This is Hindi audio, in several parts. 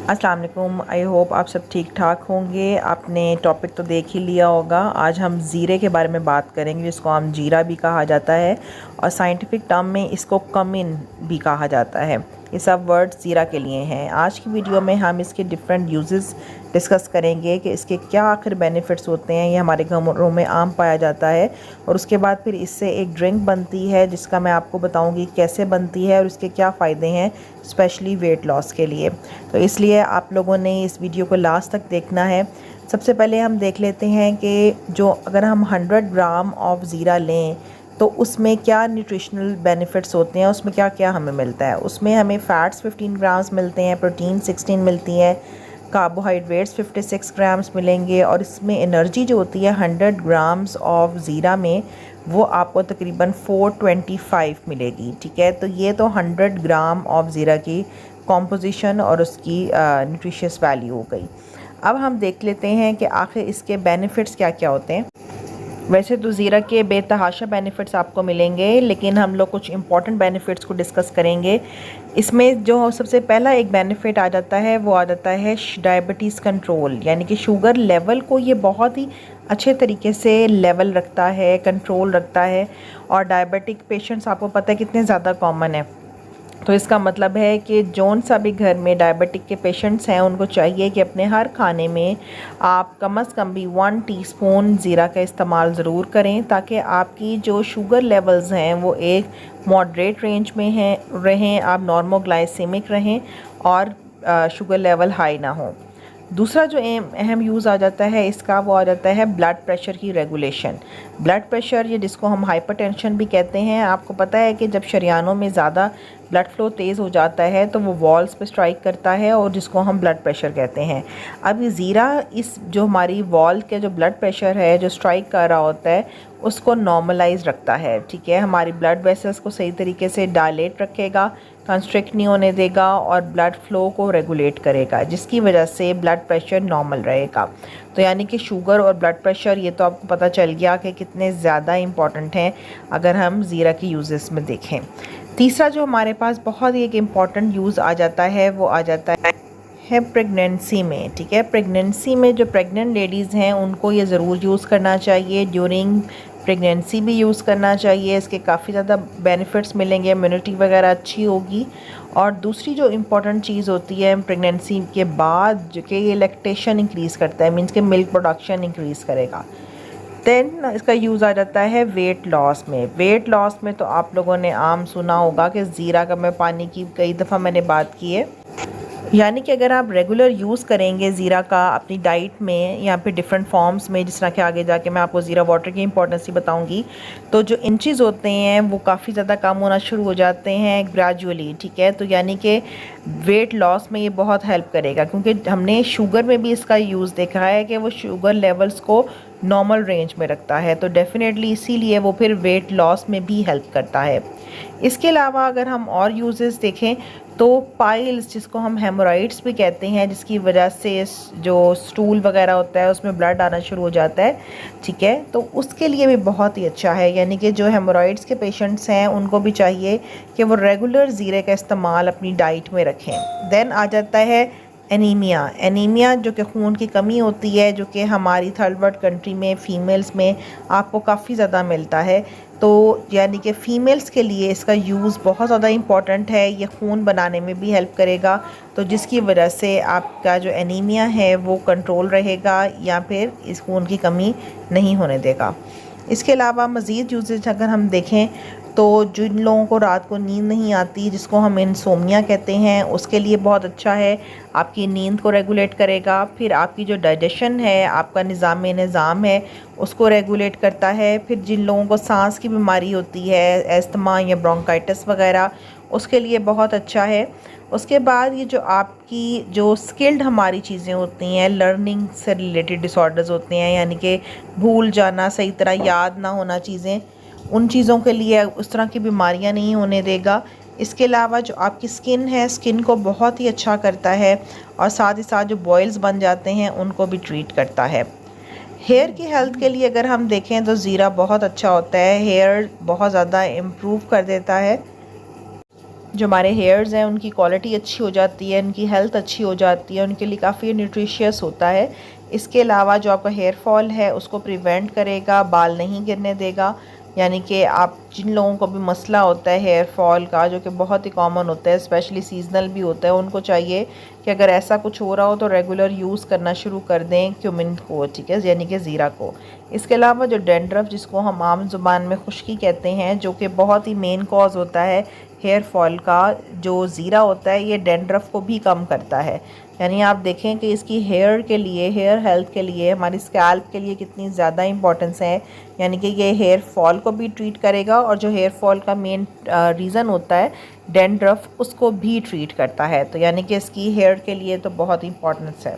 अस्सलाम वालेकुम। आई होप आप सब ठीक ठाक होंगे। आपने टॉपिक तो देख ही लिया होगा। आज हम ज़ीरे के बारे में बात करेंगे, जिसको हम जीरा भी कहा जाता है और साइंटिफिक टर्म में इसको कमिन भी कहा जाता है। ये सब वर्ड्स ज़ीरा के लिए हैं। आज की वीडियो में हम इसके डिफरेंट यूजेस डिस्कस करेंगे कि इसके क्या आखिर बेनिफिट्स होते हैं। ये हमारे घरों में आम पाया जाता है और उसके बाद फिर इससे एक ड्रिंक बनती है जिसका मैं आपको बताऊंगी कैसे बनती है और इसके क्या फ़ायदे हैं, स्पेशली वेट लॉस के लिए। तो इसलिए आप लोगों ने इस वीडियो को लास्ट तक देखना है। सबसे पहले हम देख लेते हैं कि जो अगर हम 100 ग्राम ऑफ ज़ीरा लें तो उसमें क्या न्यूट्रिशनल बेनिफिट्स होते हैं, उसमें क्या क्या हमें मिलता है। उसमें हमें फ़ैट्स 15 ग्राम्स मिलते हैं, प्रोटीन 16 मिलती है, कार्बोहाइड्रेट्स 56 ग्राम्स मिलेंगे और इसमें एनर्जी जो होती है 100 ग्राम्स ऑफ ज़ीरा में वो आपको तकरीबन 425 मिलेगी। ठीक है, तो ये तो 100 ग्राम ऑफ ज़ीरा की कॉम्पोजिशन और उसकी न्यूट्रिशियस वैल्यू हो गई। अब हम देख लेते हैं कि आखिर इसके बेनिफिट्स क्या क्या होते हैं। वैसे तो ज़ीरा के बेतहाशा बेनिफिट्स आपको मिलेंगे, लेकिन हम लोग कुछ इंपॉर्टेंट बेनिफिट्स को डिस्कस करेंगे। इसमें जो सबसे पहला एक बेनिफिट आ जाता है वो आ जाता है डायबिटीज़ कंट्रोल, यानी कि शुगर लेवल को ये बहुत ही अच्छे तरीके से लेवल रखता है, कंट्रोल रखता है। और डायबिटिक पेशेंट्स आपको पता है कितने ज़्यादा कॉमन है, तो इसका मतलब है कि जौन सा भी घर में डायबिटिक के पेशेंट्स हैं उनको चाहिए कि अपने हर खाने में आप कम से कम भी 1 टीस्पून ज़ीरा का इस्तेमाल ज़रूर करें, ताकि आपकी जो शुगर लेवल्स हैं वो एक मॉडरेट रेंज में रहें, आप नॉर्मोग्लाइसेमिक रहें और शुगर लेवल हाई ना हो। दूसरा जो अहम यूज़ आ जाता है इसका वो आ जाता है ब्लड प्रेशर की रेगुलेशन। ब्लड प्रेशर, ये जिसको हम हाइपरटेंशन भी कहते हैं, आपको पता है कि जब शरियानों में ज़्यादा ब्लड फ्लो तेज़ हो जाता है तो वो वॉल्स पे स्ट्राइक करता है और जिसको हम ब्लड प्रेशर कहते हैं। अब ये ज़ीरा इस जो हमारी वॉल के जो ब्लड प्रेशर है जो स्ट्राइक कर रहा होता है उसको नॉर्मलाइज रखता है। ठीक है, हमारी ब्लड वेसल्स को सही तरीके से डायलेट रखेगा, कंस्ट्रिक्ट नहीं होने देगा और ब्लड फ्लो को रेगुलेट करेगा, जिसकी वजह से ब्लड प्रेशर नॉर्मल रहेगा। तो यानी कि शुगर और ब्लड प्रेशर ये तो आपको पता चल गया कि कितने ज़्यादा इम्पॉर्टेंट हैं अगर हम ज़ीरा की यूजेस में देखें। तीसरा जो हमारे पास बहुत ही एक इम्पॉर्टेंट यूज़ आ जाता है वो आ जाता है प्रेगनेंसी में। ठीक है, प्रेगनेंसी में जो प्रेग्नेंट लेडीज़ हैं उनको ये ज़रूर यूज़ करना चाहिए, ड्यूरिंग प्रेगनेंसी भी यूज़ करना चाहिए। इसके काफ़ी ज़्यादा बेनिफिट्स मिलेंगे, इम्यूनिटी वगैरह अच्छी होगी। और दूसरी जो इम्पॉर्टेंट चीज़ होती है प्रेगनेंसी के बाद जो कि ये लैक्टेशन इंक्रीज़ करता है, मीन्स के मिल्क प्रोडक्शन इंक्रीज़ करेगा। देन इसका यूज़ आ जाता है वेट लॉस में। वेट लॉस में तो आप लोगों ने आम सुना होगा कि ज़ीरा का मैं पानी की कई दफ़ा मैंने बात की है, यानी कि अगर आप रेगुलर यूज़ करेंगे ज़ीरा का अपनी डाइट में या फिर डिफरेंट फॉर्म्स में, जिस तरह के आगे जाके मैं आपको ज़ीरा वाटर की इंपॉर्टेंस ही बताऊंगी, तो जो इंचेस होते हैं वो काफ़ी ज़्यादा कम होना शुरू हो जाते हैं ग्रेजुअली। ठीक है, तो यानी कि वेट लॉस में ये बहुत हेल्प करेगा, क्योंकि हमने शुगर में भी इसका यूज़ देखा है कि वो शुगर लेवल्स को नॉर्मल रेंज में रखता है, तो डेफिनेटली इसीलिए वो फिर वेट लॉस में भी हेल्प करता है। इसके अलावा अगर हम और यूजेस देखें तो पाइल्स, जिसको हम हेमोराइड्स भी कहते हैं, जिसकी वजह से जो स्टूल वगैरह होता है उसमें ब्लड आना शुरू हो जाता है। ठीक है, तो उसके लिए भी बहुत ही अच्छा है, यानी कि जो हेमोराइड्स के पेशेंट्स हैं उनको भी चाहिए कि वो रेगुलर ज़ीरे का इस्तेमाल अपनी डाइट में रखें। देन आ जाता है एनीमिया। एनीमिया जो कि खून की कमी होती है, जो कि हमारी थर्ड वर्ल्ड कंट्री में फ़ीमेल्स में आपको काफ़ी ज़्यादा मिलता है, तो यानी कि फ़ीमेल्स के लिए इसका यूज़ बहुत ज़्यादा इम्पॉर्टेंट है। ये खून बनाने में भी हेल्प करेगा, तो जिसकी वजह से आपका जो एनीमिया है वो कंट्रोल रहेगा या फिर इस खून की कमी नहीं होने देगा। इसके अलावा मज़ीद यूजेज अगर हम देखें तो जिन लोगों को रात को नींद नहीं आती, जिसको हम इंसोम्निया कहते हैं, उसके लिए बहुत अच्छा है। आपकी नींद को रेगुलेट करेगा, फिर आपकी जो डाइजेशन है, आपका निज़ाम है उसको रेगुलेट करता है। फिर जिन लोगों को सांस की बीमारी होती है, अस्थमा या ब्रोंकाइटिस वगैरह, उसके लिए बहुत अच्छा है। उसके बाद ये जो आपकी जो स्किल्ड हमारी चीज़ें होती हैं, लर्निंग से रिलेटेड डिसऑर्डर्स होते हैं, यानी कि भूल जाना, सही तरह याद ना होना चीज़ें, उन चीज़ों के लिए उस तरह की बीमारियां नहीं होने देगा। इसके अलावा जो आपकी स्किन है, स्किन को बहुत ही अच्छा करता है और साथ ही साथ जो बॉयल्स बन जाते हैं उनको भी ट्रीट करता है। हेयर की हेल्थ के लिए अगर हम देखें तो ज़ीरा बहुत अच्छा होता है, हेयर बहुत ज़्यादा इम्प्रूव कर देता है। जो हमारे हेयर्स हैं उनकी क्वालिटी अच्छी हो जाती है, उनकी हेल्थ अच्छी हो जाती है, उनके लिए काफ़ी न्यूट्रिशियस होता है। इसके अलावा जो आपका हेयर फॉल है उसको प्रिवेंट करेगा, बाल नहीं गिरने देगा। यानी कि आप जिन लोगों को भी मसला होता है हेयर फॉल का, जो कि बहुत ही कॉमन होता है, स्पेशली सीजनल भी होता है, उनको चाहिए कि अगर ऐसा कुछ हो रहा हो तो रेगुलर यूज़ करना शुरू कर दें क्यूमिन को, ठीक है, यानी कि ज़ीरा को। इसके अलावा जो डैंड्रफ, जिसको हम आम ज़ुबान में खुश्की कहते हैं, जो कि बहुत ही मेन कॉज होता है हेयर फॉल का, जो ज़ीरा होता है ये डैंड्रफ को भी कम करता है। यानी आप देखें कि इसकी हेयर के लिए, हेयर हेल्थ के लिए, हमारी स्कैल्प के लिए कितनी ज़्यादा इंपॉर्टेंस है। यानी कि ये हेयर फॉल को भी ट्रीट करेगा और जो हेयर फॉल का मेन रीज़न होता है डैंड्रफ, उसको भी ट्रीट करता है। तो यानी कि इसकी हेयर के लिए तो बहुत इंपॉर्टेंस है।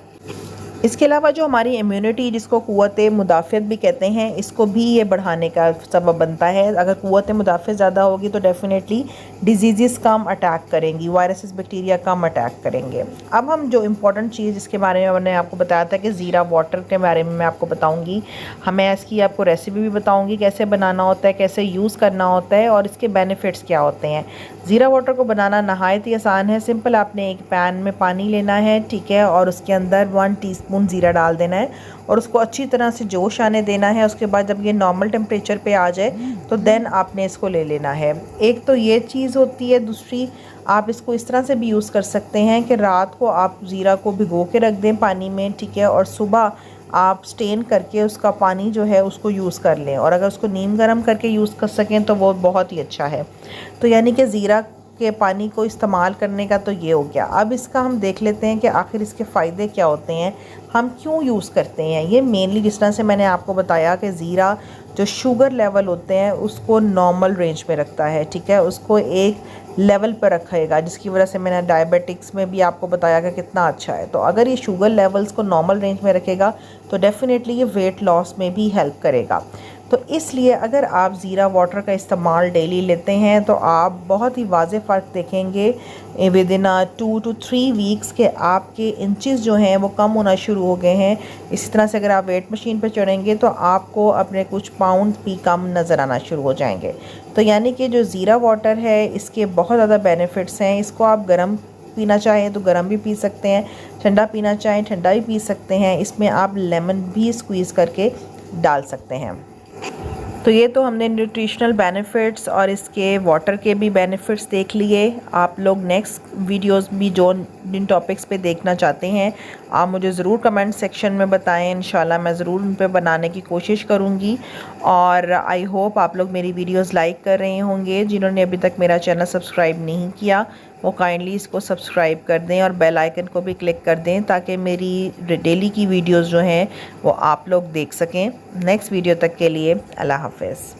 इसके अलावा जो हमारी इम्यूनिटी, जिसको क़ुव्वत मुदाफ़त भी कहते हैं, इसको भी ये बढ़ाने का सबब बनता है। अगर क़ुव्वत मुदाफ़त ज़्यादा होगी तो डेफ़िनेटली डिजीज़ कम अटैक करेंगी, वायरसेस बैक्टीरिया कम अटैक करेंगे। अब हम जो इम्पॉर्टेंट चीज़ जिसके बारे में मैंने आपको बताया था कि ज़ीरा वाटर के बारे में मैं आपको बताऊँगी, मैं इसकी आपको रेसिपी भी बताऊँगी कैसे बनाना होता है, कैसे यूज़ करना होता है और इसके बेनिफिट्स क्या होते हैं। ज़ीरा वाटर को बनाना नहायत ही आसान है। सिंपल आपने एक पैन में पानी लेना है, ठीक है, और उसके अंदर 1 टीस्पून ज़ीरा डाल देना है और उसको अच्छी तरह से जोश आने देना है। उसके बाद जब ये नॉर्मल टेम्परेचर पे आ जाए तो देन आपने इसको ले लेना है। एक तो ये चीज़ होती है। दूसरी, आप इसको इस तरह से भी यूज़ कर सकते हैं कि रात को आप ज़ीरा को भिगो के रख दें पानी में, ठीक है, और सुबह आप स्टेन करके उसका पानी जो है उसको यूज़ कर लें, और अगर उसको नीम गर्म करके यूज़ कर सकें तो वो बहुत ही अच्छा है। तो यानी कि ज़ीरा के पानी को इस्तेमाल करने का तो ये हो गया। अब इसका हम देख लेते हैं कि आखिर इसके फ़ायदे क्या होते हैं, हम क्यों यूज़ करते हैं। ये मेनली जिस तरह से मैंने आपको बताया कि ज़ीरा जो शुगर लेवल होते हैं उसको नॉर्मल रेंज में रखता है, ठीक है, उसको एक लेवल पर रखेगा, जिसकी वजह से मैंने डायबिटिक्स में भी आपको बताया कि कितना अच्छा है। तो अगर ये शुगर लेवल्स को नॉर्मल रेंज में रखेगा तो डेफ़िनेटली ये वेट लॉस में भी हेल्प करेगा। तो इसलिए अगर आप ज़ीरा वाटर का इस्तेमाल डेली लेते हैं तो आप बहुत ही वाज़ेह फ़र्क देखेंगे विदिन 2 to 3 वीक्स के आपके इंचेस जो हैं वो कम होना शुरू हो गए हैं। इसी तरह से अगर आप वेट मशीन पर चढ़ेंगे तो आपको अपने कुछ पाउंड भी कम नज़र आना शुरू हो जाएंगे। तो यानी कि जो ज़ीरा वाटर है इसके बहुत ज़्यादा बेनिफिट्स हैं। इसको आप गर्म पीना चाहें तो गर्म भी पी सकते हैं, ठंडा पीना चाहें ठंडा भी पी सकते हैं। इसमें आप लेमन भी स्क्वीज़ करके डाल सकते हैं। तो ये तो हमने न्यूट्रिशनल बेनिफिट्स और इसके वाटर के भी बेनिफिट्स देख लिए। आप लोग नेक्स्ट वीडियोस भी जो जिन टॉपिक्स पे देखना चाहते हैं आप मुझे ज़रूर कमेंट सेक्शन में बताएं। इंशाल्लाह मैं ज़रूर उन पे बनाने की कोशिश करूँगी। और आई होप आप लोग मेरी वीडियोस लाइक कर रहे होंगे। जिन्होंने अभी तक मेरा चैनल सब्सक्राइब नहीं किया वो काइंडली इसको सब्सक्राइब कर दें और बेल आइकन को भी क्लिक कर दें ताकि मेरी डेली की वीडियोस जो हैं वो आप लोग देख सकें। नेक्स्ट वीडियो तक के लिए अल्लाह हाफ़िज़।